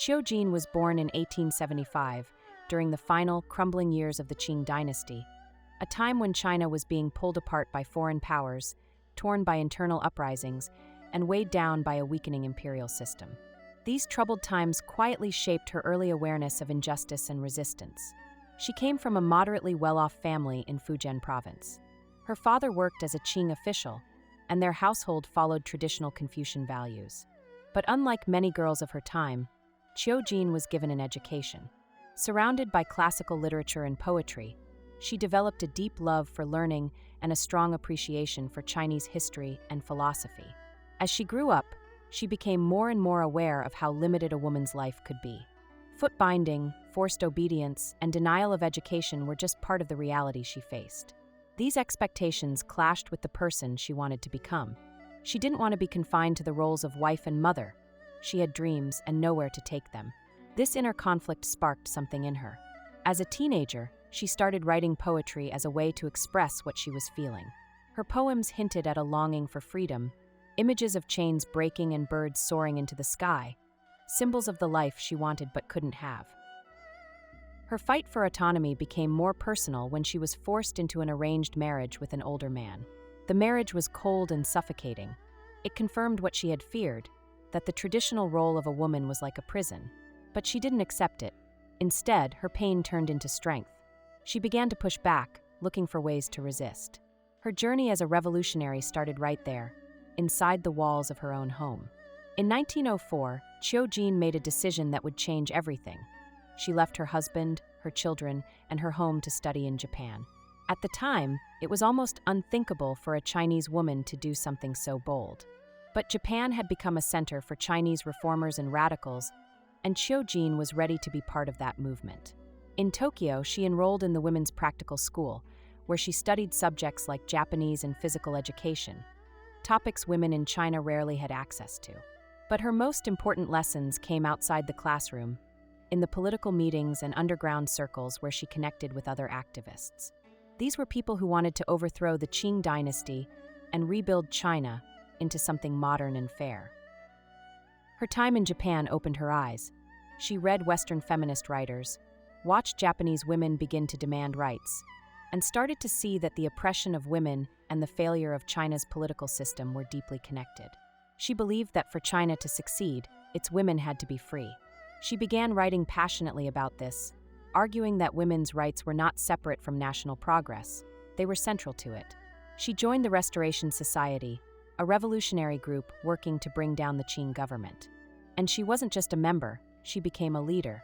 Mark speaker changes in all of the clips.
Speaker 1: Qiu Jin was born in 1875, during the final, crumbling years of the Qing dynasty, a time when China was being pulled apart by foreign powers, torn by internal uprisings, and weighed down by a weakening imperial system. These troubled times quietly shaped her early awareness of injustice and resistance. She came from a moderately well-off family in Fujian province. Her father worked as a Qing official, and their household followed traditional Confucian values. But unlike many girls of her time, Qiu Jin was given an education. Surrounded by classical literature and poetry, she developed a deep love for learning and a strong appreciation for Chinese history and philosophy. As she grew up, she became more and more aware of how limited a woman's life could be. Foot binding, forced obedience, and denial of education were just part of the reality she faced. These expectations clashed with the person she wanted to become. She didn't want to be confined to the roles of wife and mother. She had dreams and nowhere to take them. This inner conflict sparked something in her. As a teenager, she started writing poetry as a way to express what she was feeling. Her poems hinted at a longing for freedom, images of chains breaking and birds soaring into the sky, symbols of the life she wanted but couldn't have. Her fight for autonomy became more personal when she was forced into an arranged marriage with an older man. The marriage was cold and suffocating. It confirmed what she had feared, that the traditional role of a woman was like a prison. But she didn't accept it. Instead, her pain turned into strength. She began to push back, looking for ways to resist. Her journey as a revolutionary started right there, inside the walls of her own home. In 1904, Qiu Jin made a decision that would change everything. She left her husband, her children, and her home to study in Japan. At the time, it was almost unthinkable for a Chinese woman to do something so bold. But Japan had become a center for Chinese reformers and radicals, and Qiu Jin was ready to be part of that movement. In Tokyo, she enrolled in the Women's Practical School, where she studied subjects like Japanese and physical education, topics women in China rarely had access to. But her most important lessons came outside the classroom, in the political meetings and underground circles where she connected with other activists. These were people who wanted to overthrow the Qing dynasty and rebuild China into something modern and fair. Her time in Japan opened her eyes. She read Western feminist writers, watched Japanese women begin to demand rights, and started to see that the oppression of women and the failure of China's political system were deeply connected. She believed that for China to succeed, its women had to be free. She began writing passionately about this, arguing that women's rights were not separate from national progress, they were central to it. She joined the Restoration Society, a revolutionary group working to bring down the Qing government. And she wasn't just a member, she became a leader.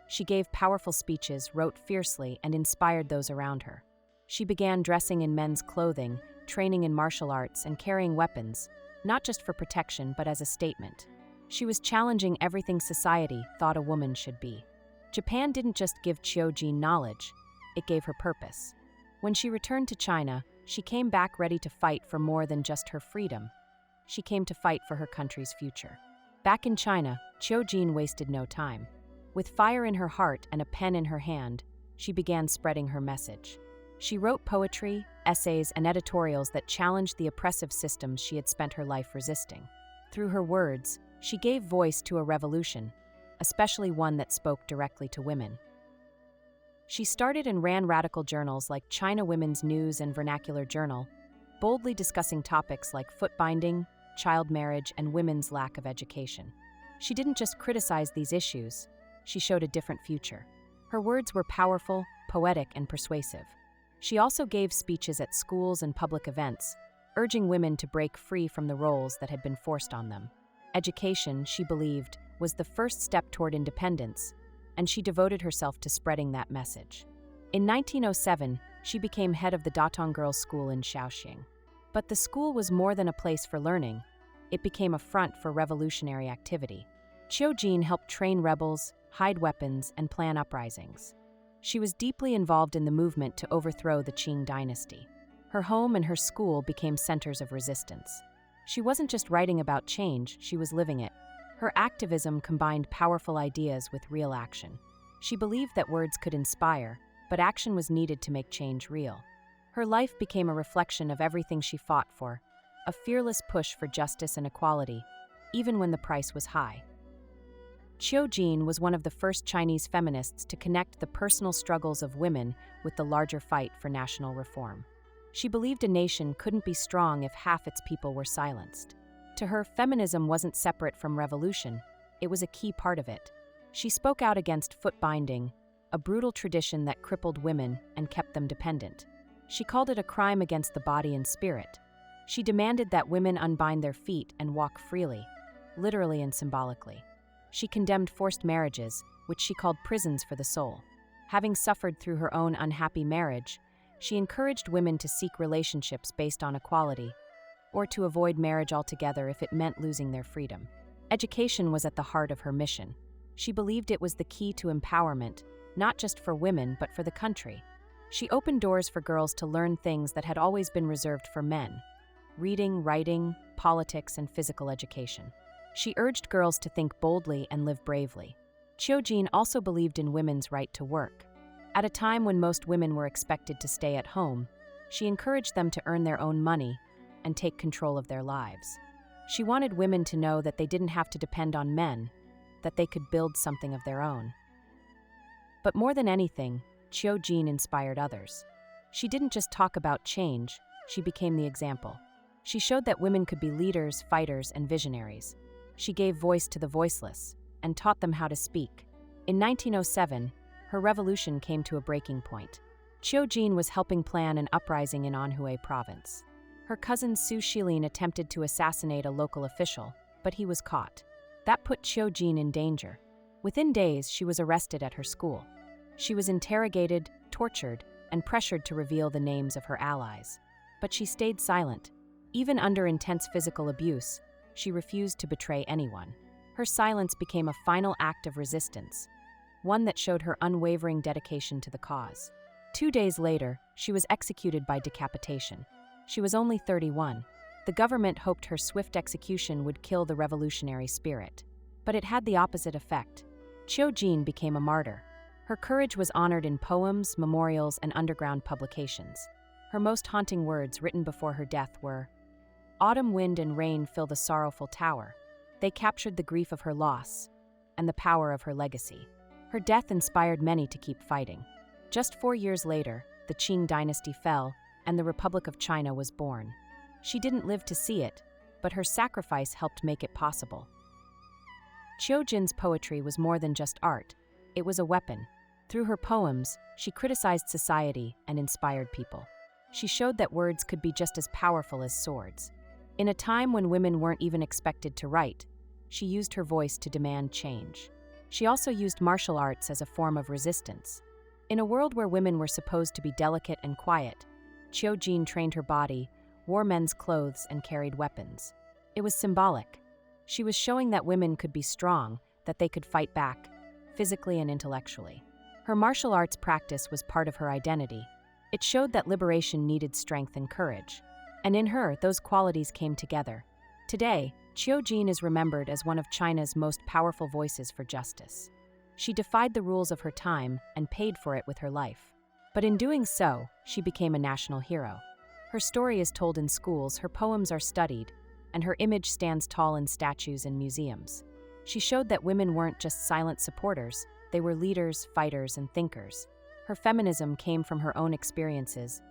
Speaker 1: She gave powerful speeches, wrote fiercely, and inspired those around her. She began dressing in men's clothing, training in martial arts, and carrying weapons, not just for protection but as a statement. She was challenging everything society thought a woman should be. Japan didn't just give Qiu Jin knowledge, it gave her purpose. When she returned to China, she came back ready to fight for more than just her freedom. She came to fight for her country's future. Back in China, Qiu Jin wasted no time. With fire in her heart and a pen in her hand, she began spreading her message. She wrote poetry, essays, and editorials that challenged the oppressive systems she had spent her life resisting. Through her words, she gave voice to a revolution, especially one that spoke directly to women. She started and ran radical journals like China Women's News and Vernacular Journal, boldly discussing topics like foot binding, child marriage, and women's lack of education. She didn't just criticize these issues, she showed a different future. Her words were powerful, poetic, and persuasive. She also gave speeches at schools and public events, urging women to break free from the roles that had been forced on them. Education, she believed, was the first step toward independence, and she devoted herself to spreading that message. In 1907, she became head of the Datong Girls' School in Shaoxing. But the school was more than a place for learning. It became a front for revolutionary activity. Qiu Jin helped train rebels, hide weapons, and plan uprisings. She was deeply involved in the movement to overthrow the Qing dynasty. Her home and her school became centers of resistance. She wasn't just writing about change, she was living it. Her activism combined powerful ideas with real action. She believed that words could inspire, but action was needed to make change real. Her life became a reflection of everything she fought for, a fearless push for justice and equality, even when the price was high. Qiu Jin was one of the first Chinese feminists to connect the personal struggles of women with the larger fight for national reform. She believed a nation couldn't be strong if half its people were silenced. To her, feminism wasn't separate from revolution, it was a key part of it. She spoke out against foot binding, a brutal tradition that crippled women and kept them dependent. She called it a crime against the body and spirit. She demanded that women unbind their feet and walk freely, literally and symbolically. She condemned forced marriages, which she called prisons for the soul. Having suffered through her own unhappy marriage, she encouraged women to seek relationships based on equality, or to avoid marriage altogether if it meant losing their freedom. Education was at the heart of her mission. She believed it was the key to empowerment, not just for women but for the country. She opened doors for girls to learn things that had always been reserved for men: reading, writing, politics, and physical education. She urged girls to think boldly and live bravely. Qiu Jin also believed in women's right to work. At a time when most women were expected to stay at home, she encouraged them to earn their own money and take control of their lives. She wanted women to know that they didn't have to depend on men, that they could build something of their own. But more than anything, Qiu Jin inspired others. She didn't just talk about change, she became the example. She showed that women could be leaders, fighters, and visionaries. She gave voice to the voiceless and taught them how to speak. In 1907, her revolution came to a breaking point. Qiu Jin was helping plan an uprising in Anhui province. Her cousin Su Shilin attempted to assassinate a local official, but he was caught. That put Qiu Jin in danger. Within days, she was arrested at her school. She was interrogated, tortured, and pressured to reveal the names of her allies. But she stayed silent. Even under intense physical abuse, she refused to betray anyone. Her silence became a final act of resistance, one that showed her unwavering dedication to the cause. 2 days later, she was executed by decapitation. She was only 31. The government hoped her swift execution would kill the revolutionary spirit. But it had the opposite effect. Qiu Jin became a martyr. Her courage was honored in poems, memorials, and underground publications. Her most haunting words written before her death were, "Autumn wind and rain fill the sorrowful tower." They captured the grief of her loss and the power of her legacy. Her death inspired many to keep fighting. Just 4 years later, the Qing dynasty fell and the Republic of China was born. She didn't live to see it, but her sacrifice helped make it possible. Qiu Jin's poetry was more than just art, it was a weapon. Through her poems, she criticized society and inspired people. She showed that words could be just as powerful as swords. In a time when women weren't even expected to write, she used her voice to demand change. She also used martial arts as a form of resistance. In a world where women were supposed to be delicate and quiet, Qiu Jin trained her body, wore men's clothes, and carried weapons. It was symbolic. She was showing that women could be strong, that they could fight back, physically and intellectually. Her martial arts practice was part of her identity. It showed that liberation needed strength and courage. And in her, those qualities came together. Today, Qiu Jin is remembered as one of China's most powerful voices for justice. She defied the rules of her time and paid for it with her life. But in doing so, she became a national hero. Her story is told in schools, her poems are studied, and her image stands tall in statues and museums. She showed that women weren't just silent supporters, they were leaders, fighters, and thinkers. Her feminism came from her own experiences,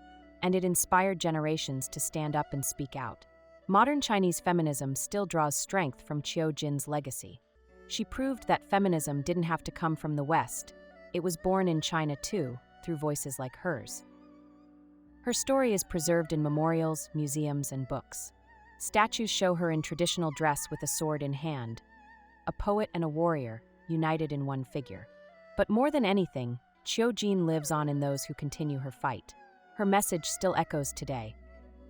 Speaker 1: and it inspired generations to stand up and speak out. Modern Chinese feminism still draws strength from Qiu Jin's legacy. She proved that feminism didn't have to come from the West. It was born in China too, through voices like hers. Her story is preserved in memorials, museums, and books. Statues show her in traditional dress with a sword in hand, a poet and a warrior, united in one figure. But more than anything, Qiu Jin lives on in those who continue her fight. Her message still echoes today.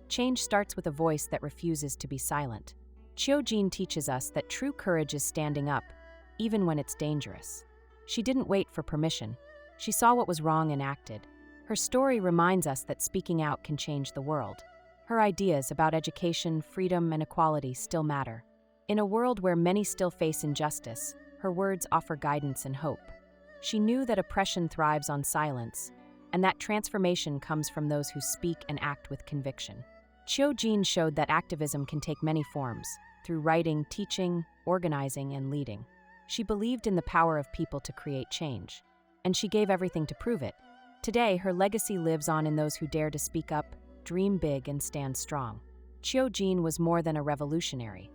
Speaker 1: Change starts with a voice that refuses to be silent. Qiu Jin teaches us that true courage is standing up, even when it's dangerous. She didn't wait for permission. She saw what was wrong and acted. Her story reminds us that speaking out can change the world. Her ideas about education, freedom, and equality still matter. In a world where many still face injustice, her words offer guidance and hope. She knew that oppression thrives on silence, and that transformation comes from those who speak and act with conviction. Qiu Jin showed that activism can take many forms, through writing, teaching, organizing, and leading. She believed in the power of people to create change, and she gave everything to prove it. Today, her legacy lives on in those who dare to speak up, dream big, and stand strong. Qiu Jin was more than a revolutionary.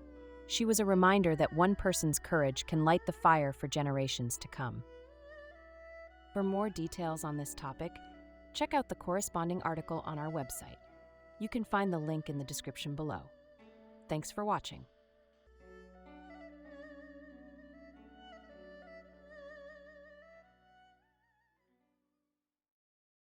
Speaker 1: She was a reminder that one person's courage can light the fire for generations to come. For more details on this topic, check out the corresponding article on our website. You can find the link in the description below. Thanks for watching.